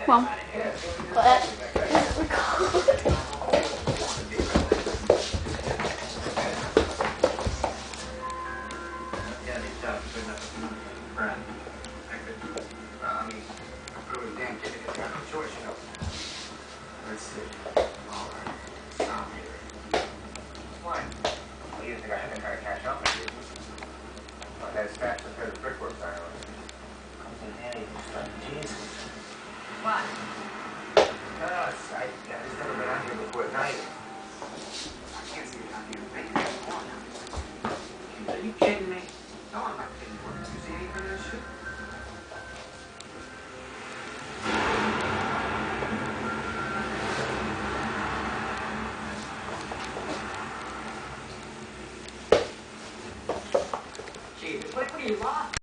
Mom. What? Let's see. All right. Stop here. Why? Well, you think I had to kind of cash out my business? I had stashed the third brickwork iron. Comes in handy for stuff. Jesus. What? I just never been out here before at night. I can't see it out here. Make it more. Are you kidding me? No, I'm not kidding you. Did you see anything of this shit?